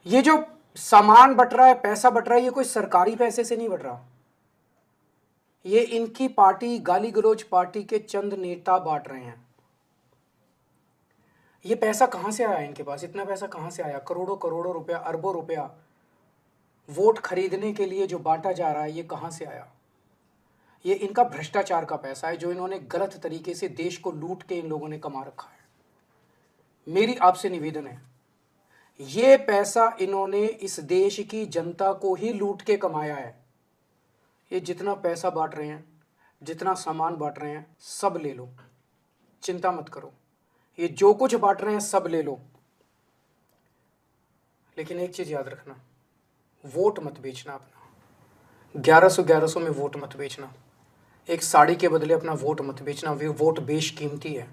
ये जो सामान बट रहा है, पैसा बट रहा है, ये कोई सरकारी पैसे से नहीं बट रहा। ये इनकी पार्टी, गाली गलौज पार्टी के चंद नेता बांट रहे हैं। ये पैसा कहां से आया इनके पास? इतना पैसा कहां से आया? करोड़ों करोड़ों रुपया, अरबों रुपया वोट खरीदने के लिए जो बांटा जा रहा है, ये कहां से आया? ये इनका भ्रष्टाचार का पैसा है जो इन्होंने गलत तरीके से देश को लूट के इन लोगों ने कमा रखा है। मेरी आपसे निवेदन है, ये पैसा इन्होंने इस देश की जनता को ही लूट के कमाया है। ये जितना पैसा बांट रहे हैं, जितना सामान बांट रहे हैं, सब ले लो, चिंता मत करो। ये जो कुछ बांट रहे हैं सब ले लो, लेकिन एक चीज याद रखना, वोट मत बेचना अपना। 1100 में वोट मत बेचना। एक साड़ी के बदले अपना वोट मत बेचना। वे वोट बेशकीमती है।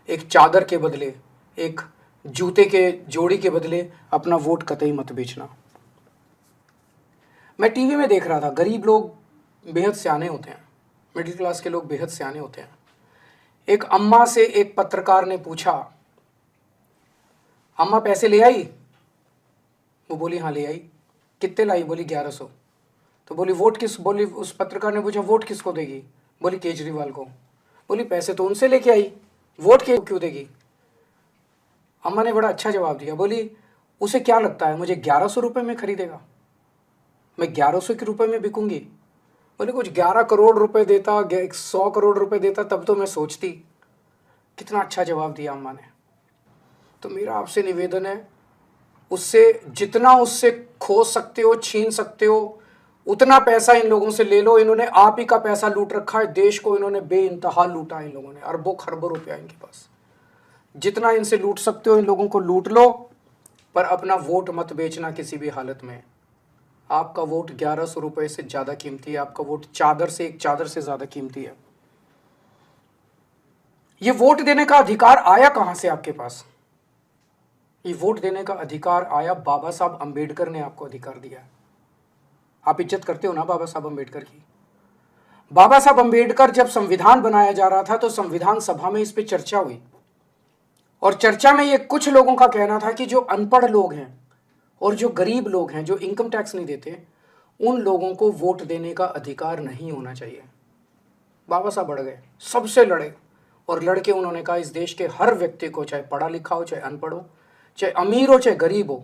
एक चादर के बदले, एक जूते के जोड़ी के बदले अपना वोट कतई मत बेचना। मैं टीवी में देख रहा था, गरीब लोग बेहद सियाने होते हैं, मिडिल क्लास के लोग बेहद सियाने होते हैं। एक अम्मा से एक पत्रकार ने पूछा, अम्मा पैसे ले आई? वो बोली हाँ ले आई। कितने लाई? बोली 1100। तो बोली वोट किस, बोली उस पत्रकार ने पूछा वोट किसको देगी? बोली केजरीवाल को। बोली पैसे तो उनसे लेके आई, वोट क्यों देगी? अम्मा ने बड़ा अच्छा जवाब दिया, बोली उसे क्या लगता है मुझे 1100 रुपये में खरीदेगा? मैं 1100 के रुपए में बिकूंगी? बोले कुछ 11 करोड़ रुपए देता, 100 करोड़ रुपए देता, तब तो मैं सोचती। कितना अच्छा जवाब दिया अम्मा ने। तो मेरा आपसे निवेदन है, उससे जितना उससे खो सकते हो, छीन सकते हो, उतना पैसा इन लोगों से ले लो। इन्होंने आप ही का पैसा लूट रखा है, देश को इन्होंने बेइंतहा लूटा। इन लोगों ने अरबों खरबों रुपया इनके पास। जितना इनसे लूट सकते हो इन लोगों को लूट लो, पर अपना वोट मत बेचना किसी भी हालत में। आपका वोट 1100 रुपए से ज्यादा कीमती है। आपका वोट चादर से, एक चादर से ज्यादा कीमती है। ये वोट देने का अधिकार आया कहां से आपके पास? ये वोट देने का अधिकार आया, बाबा साहब अंबेडकर ने आपको अधिकार दिया। आप इज्जत करते हो ना बाबा साहब अंबेडकर की? बाबा साहब अंबेडकर जब संविधान बनाया जा रहा था तो संविधान सभा में इस पे चर्चा हुई, और चर्चा में ये कुछ लोगों का कहना था कि जो अनपढ़ लोग हैं और जो गरीब लोग हैं, जो इनकम टैक्स नहीं देते, उन लोगों को वोट देने का अधिकार नहीं होना चाहिए। बाबा साहब बढ़ गए, सबसे लड़े, और लड़के उन्होंने कहा इस देश के हर व्यक्ति को, चाहे पढ़ा लिखा हो, चाहे अनपढ़ हो, चाहे अमीर हो, चाहे गरीब हो,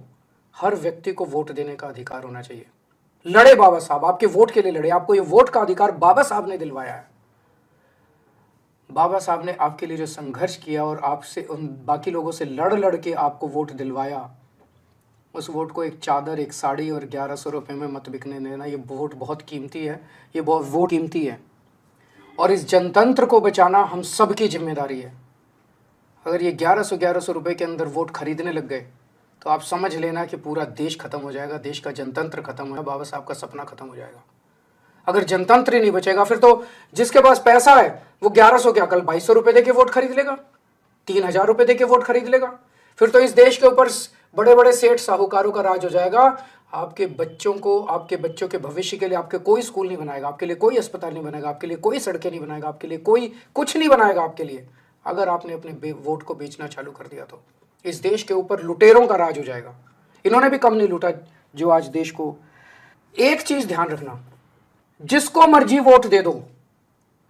हर व्यक्ति को वोट देने का अधिकार होना चाहिए। लड़े बाबा साहब, आपके वोट के लिए लड़े। आपको ये वोट का अधिकार बाबा साहब ने दिलवाया है। बाबा साहब ने आपके लिए जो संघर्ष किया और आपसे, उन बाकी लोगों से लड़ लड़ के आपको वोट दिलवाया, उस वोट को एक चादर, एक साड़ी और 1100 रुपये में मत बिकने देना। ये वोट बहुत कीमती है, ये बहुत वोट कीमती है, और इस जनतंत्र को बचाना हम सबकी जिम्मेदारी है। अगर ये 1100 रुपये के अंदर वोट खरीदने लग गए तो आप समझ लेना कि पूरा देश खत्म हो जाएगा, देश का जनतंत्र खत्म हो जाएगा, बाबा साहब का सपना खत्म हो जाएगा। अगर जनतंत्र ही नहीं बचेगा, फिर तो जिसके पास पैसा है वो 1100 क्या, कल 2200 रुपये दे के वोट खरीद लेगा, 3000 रुपये दे के वोट खरीद लेगा। फिर तो इस देश के ऊपर बड़े बड़े सेठ साहूकारों का राज हो जाएगा। आपके बच्चों को, आपके बच्चों के भविष्य के लिए आपके कोई स्कूल नहीं बनाएगा, आपके लिए कोई अस्पताल नहीं बनाएगा, आपके लिए कोई सड़कें नहीं बनाएगा, आपके लिए कोई कुछ नहीं बनाएगा आपके लिए। अगर आपने अपने वोट को बेचना चालू कर दिया तो इस देश के ऊपर लुटेरों का राज हो जाएगा। इन्होंने भी कम नहीं लूटा जो आज देश को। एक चीज ध्यान रखना, जिसको मर्जी वोट दे दो,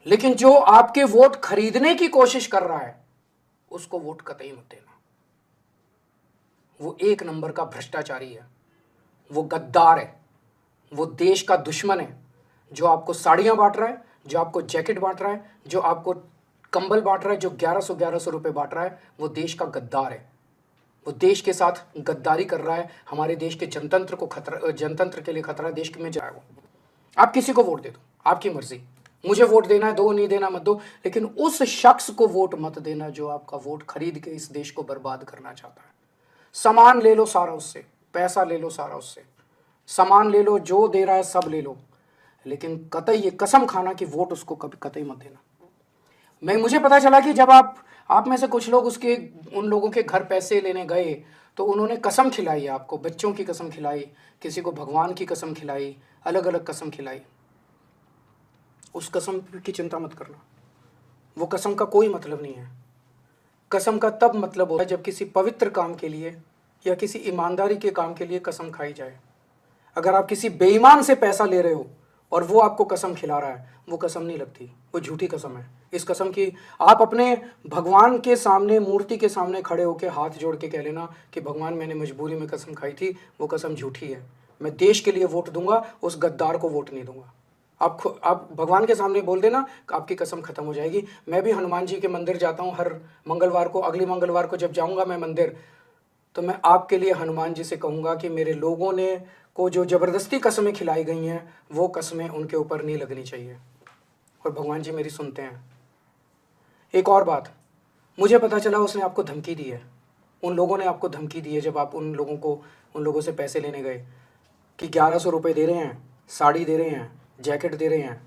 लेकिन जो आपके वोट खरीदने की कोशिश कर रहा है उसको वोट कतई मत देना। वो एक नंबर का भ्रष्टाचारी है, वो गद्दार है, वो देश का दुश्मन है। जो आपको साड़ियां बांट रहा है, जो आपको जैकेट बांट रहा है, जो आपको कंबल बांट रहा है, जो 1100 रुपए बांट रहा है, वो देश का गद्दार है। वो देश के साथ गद्दारी कर रहा है। हमारे देश के जनतंत्र को खतरा, जनतंत्र के लिए खतरा है, देश में जाए वो। आप किसी को वोट दे दो, आपकी मर्जी। मुझे वोट देना है दो, नहीं देना मत दो, लेकिन उस शख्स को वोट मत देना जो आपका वोट खरीद के इस देश को बर्बाद करना चाहता है। सामान ले लो सारा उससे, पैसा ले लो सारा उससे, सामान ले लो, जो दे रहा है सब ले लो, लेकिन कतई ये कसम खाना कि वोट उसको कभी कतई मत देना। मुझे पता चला कि जब आप में से कुछ लोग उसके, उन लोगों के घर पैसे लेने गए तो उन्होंने कसम खिलाई, आपको बच्चों की कसम खिलाई, किसी को भगवान की कसम खिलाई, अलग अलग कसम खिलाई। उस कसम की चिंता मत करना, वो कसम का कोई मतलब नहीं है। कसम का तब मतलब होता है जब किसी पवित्र काम के लिए या किसी ईमानदारी के काम के लिए कसम खाई जाए। अगर आप किसी बेईमान से पैसा ले रहे हो और वो आपको कसम खिला रहा है, वो कसम नहीं लगती, वो झूठी कसम है। इस कसम की आप अपने भगवान के सामने, मूर्ति के सामने खड़े होकर हाथ जोड़ के कह लेना कि भगवान मैंने मजबूरी में कसम खाई थी, वो कसम झूठी है, मैं देश के लिए वोट दूंगा, उस गद्दार को वोट नहीं दूंगा। आप भगवान के सामने बोल देना, आपकी कसम खत्म हो जाएगी। मैं भी हनुमान जी के मंदिर जाता हूँ हर मंगलवार को। अगली मंगलवार को जब जाऊंगा मैं मंदिर, तो मैं आपके लिए हनुमान जी से कहूँगा कि मेरे लोगों ने को जो ज़बरदस्ती कस्में खिलाई गई हैं, वो कस्में उनके ऊपर नहीं लगनी चाहिए। और भगवान जी मेरी सुनते हैं। एक और बात, मुझे पता चला उसने आपको धमकी दी है, उन लोगों ने आपको धमकी दी है जब आप उन लोगों से पैसे लेने गए कि 1100 रुपये दे रहे हैं, साड़ी दे रहे हैं, जैकेट दे रहे हैं,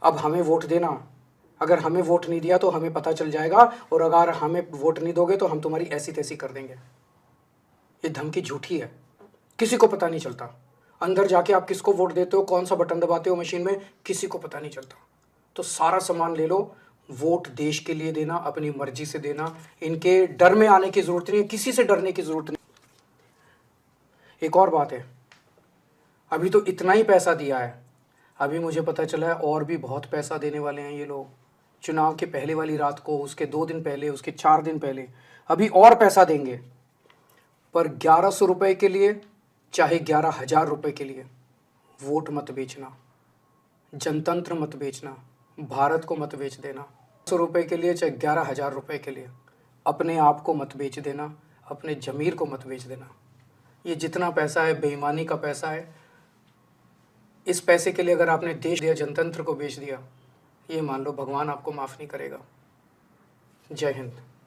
अब हमें वोट देना। अगर हमें वोट नहीं दिया तो हमें पता चल जाएगा, और अगर हमें वोट नहीं दोगे तो हम तुम्हारी ऐसी तैसी कर देंगे। ये धमकी झूठी है, किसी को पता नहीं चलता। अंदर जाके आप किसको वोट देते हो, कौन सा बटन दबाते हो मशीन में, किसी को पता नहीं चलता। तो सारा सामान ले लो, वोट देश के लिए देना, अपनी मर्जी से देना। इनके डर में आने की जरूरत नहीं है, किसी से डरने की जरूरत नहीं। एक और बात है, अभी तो इतना ही पैसा दिया है, अभी मुझे पता चला है और भी बहुत पैसा देने वाले हैं ये लोग। चुनाव के पहले वाली रात को, उसके 2 दिन पहले, उसके 4 दिन पहले, अभी और पैसा देंगे। पर 1100 रुपये के लिए, चाहे 11,000 रुपये के लिए, वोट मत बेचना, जनतंत्र मत बेचना, भारत को मत बेच देना। 100 रुपये के लिए, चाहे 11,000 रुपये के लिए, अपने आप को मत बेच देना, अपने ज़मीर को मत बेच देना। ये जितना पैसा है बेईमानी का पैसा है। इस पैसे के लिए अगर आपने देश दिया, जनतंत्र को बेच दिया, ये मान लो भगवान आपको माफ़ नहीं करेगा। जय हिंद।